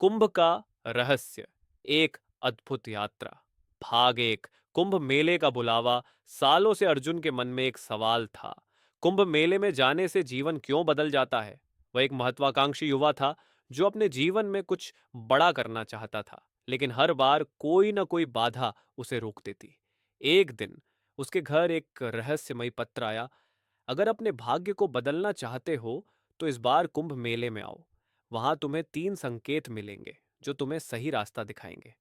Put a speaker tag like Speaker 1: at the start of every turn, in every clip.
Speaker 1: कुंभ का रहस्य, एक अद्भुत यात्रा। भाग एक। कुंभ मेले का बुलावा। सालों से अर्जुन के मन में एक सवाल था। कुंभ मेले में जाने से जीवन क्यों बदल जाता है? वह एक महत्वाकांक्षी युवा था जो अपने जीवन में कुछ बड़ा करना चाहता था, लेकिन हर बार कोई न कोई बाधा उसे रोक देती। एक दिन उसके घर एक रहस्यमयी पत्र आया। अगर अपने भाग्य को बदलना चाहते हो तो इस बार कुंभ मेले में आओ। वहां तुम्हें 3 संकेत मिलेंगे जो तुम्हें सही रास्ता दिखाएंगे।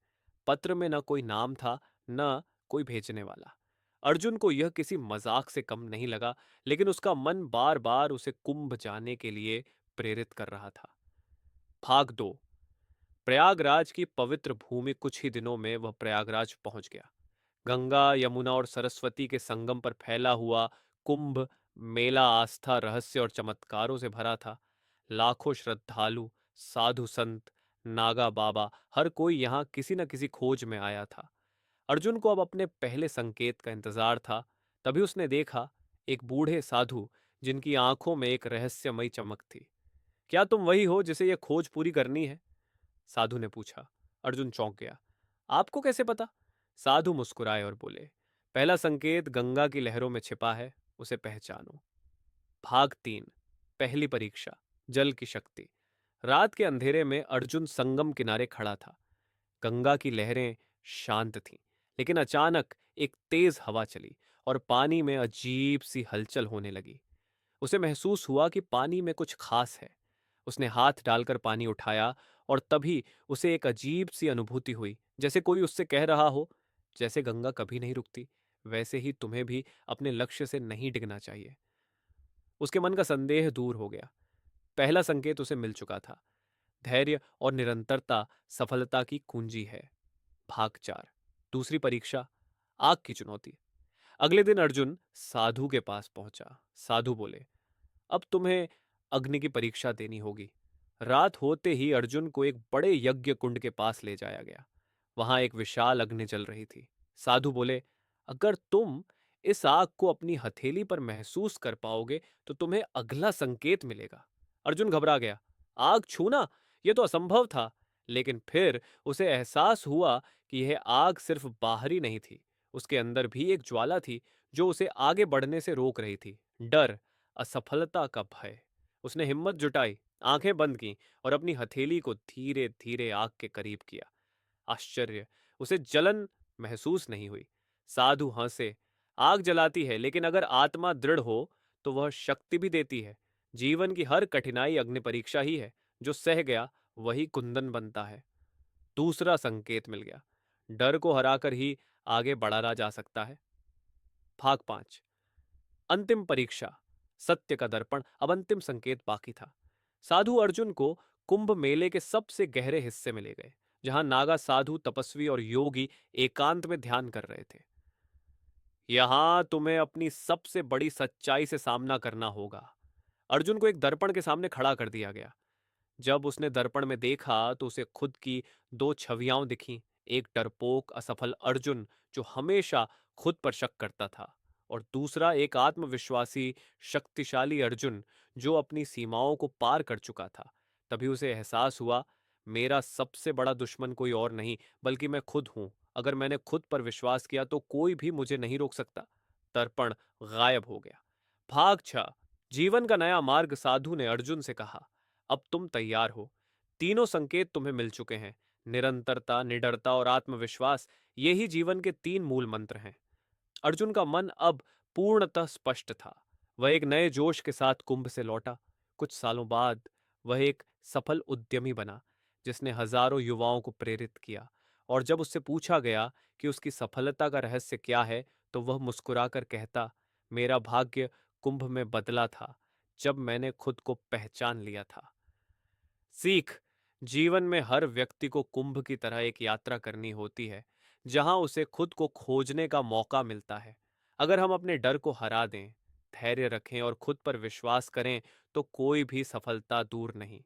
Speaker 1: पत्र में न कोई नाम था, न कोई भेजने वाला। अर्जुन को यह किसी मजाक से कम नहीं लगा, लेकिन उसका मन बार बार उसे कुंभ जाने के लिए प्रेरित कर रहा था। भाग 2। प्रयागराज की पवित्र भूमि। कुछ ही दिनों में वह प्रयागराज पहुंच गया। गंगा, यमुना और सरस्वती के संगम पर फैला हुआ कुंभ मेला आस्था, रहस्य और चमत्कारों से भरा था। लाखों श्रद्धालु, साधु संत, नागा बाबा, हर कोई यहाँ किसी न किसी खोज में आया था। अर्जुन को अब अपने पहले संकेत का इंतजार था। तभी उसने देखा एक बूढ़े साधु जिनकी आंखों में एक रहस्यमयी चमक थी। क्या तुम वही हो जिसे यह खोज पूरी करनी है? साधु ने पूछा। अर्जुन चौंक गया। आपको कैसे पता? साधु मुस्कुराए और बोले, पहला संकेत गंगा की लहरों में छिपा है, उसे पहचानो। भाग 3। पहली परीक्षा, जल की शक्ति। रात के अंधेरे में अर्जुन संगम किनारे खड़ा था। गंगा की लहरें शांत थीं, लेकिन अचानक एक तेज हवा चली और पानी में अजीब सी हलचल होने लगी। उसे महसूस हुआ कि पानी में कुछ खास है। उसने हाथ डालकर पानी उठाया और तभी उसे एक अजीब सी अनुभूति हुई, जैसे कोई उससे कह रहा हो, जैसे गंगा कभी नहीं रुकती, वैसे ही तुम्हें भी अपने लक्ष्य से नहीं डिगना चाहिए। उसके मन का संदेह दूर हो गया। पहला संकेत उसे मिल चुका था। धैर्य और निरंतरता सफलता की कुंजी है। भाग 4। दूसरी परीक्षा, आग की चुनौती। अगले दिन अर्जुन साधु के पास पहुंचा। साधु बोले, अब तुम्हें अग्नि की परीक्षा देनी होगी। रात होते ही अर्जुन को एक बड़े यज्ञ कुंड के पास ले जाया गया। वहां एक विशाल अग्नि जल रही थी। साधु बोले, अगर तुम इस आग को अपनी हथेली पर महसूस कर पाओगे तो तुम्हें अगला संकेत मिलेगा। अर्जुन घबरा गया। आग छूना, यह तो असंभव था। लेकिन फिर उसे एहसास हुआ कि यह आग सिर्फ बाहरी नहीं थी, उसके अंदर भी एक ज्वाला थी जो उसे आगे बढ़ने से रोक रही थी। डर, असफलता का भय। उसने हिम्मत जुटाई, आंखें बंद की और अपनी हथेली को धीरे धीरे आग के करीब किया। आश्चर्य, उसे जलन महसूस नहीं हुई। साधु हंसे। आग जलाती है, लेकिन अगर आत्मा दृढ़ हो तो वह शक्ति भी देती है। जीवन की हर कठिनाई अग्नि परीक्षा ही है। जो सह गया वही कुंदन बनता है। दूसरा संकेत मिल गया। डर को हराकर ही आगे बढ़ा जा सकता है। भाग 5। अंतिम परीक्षा, सत्य का दर्पण। अब अंतिम संकेत बाकी था। साधु अर्जुन को कुंभ मेले के सबसे गहरे हिस्से में ले गए, जहां नागा साधु, तपस्वी और योगी एकांत में ध्यान कर रहे थे। यहां तुम्हें अपनी सबसे बड़ी सच्चाई से सामना करना होगा। अर्जुन को एक दर्पण के सामने खड़ा कर दिया गया। जब उसने दर्पण में देखा तो उसे खुद की 2 छवियां दिखीं। एक डरपोक असफल अर्जुन जो हमेशा खुद पर शक करता था, और दूसरा एक आत्मविश्वासी शक्तिशाली अर्जुन जो अपनी सीमाओं को पार कर चुका था। तभी उसे एहसास हुआ, मेरा सबसे बड़ा दुश्मन कोई और नहीं बल्कि मैं खुद हूं। अगर मैंने खुद पर विश्वास किया तो कोई भी मुझे नहीं रोक सकता। दर्पण गायब हो गया। भाग 6। जीवन का नया मार्ग। साधु ने अर्जुन से कहा, अब तुम तैयार हो। तीनों संकेत तुम्हें मिल चुके हैं। निरंतरता, निडरता और आत्मविश्वास, यही जीवन के 3 मूल मंत्र हैं। अर्जुन का मन अब पूर्णतः स्पष्ट था। वह एक नए जोश के साथ कुंभ से लौटा। कुछ सालों बाद वह एक सफल उद्यमी बना जिसने हजारों युवाओं को प्रेरित किया। और जब उससे पूछा गया कि उसकी सफलता का रहस्य क्या है, तो वह मुस्कुराकर कहता, मेरा भाग्य कुंभ में बदला था जब मैंने खुद को पहचान लिया था। सीख, जीवन में हर व्यक्ति को कुंभ की तरह एक यात्रा करनी होती है, जहां उसे खुद को खोजने का मौका मिलता है। अगर हम अपने डर को हरा दें, धैर्य रखें और खुद पर विश्वास करें तो कोई भी सफलता दूर नहीं।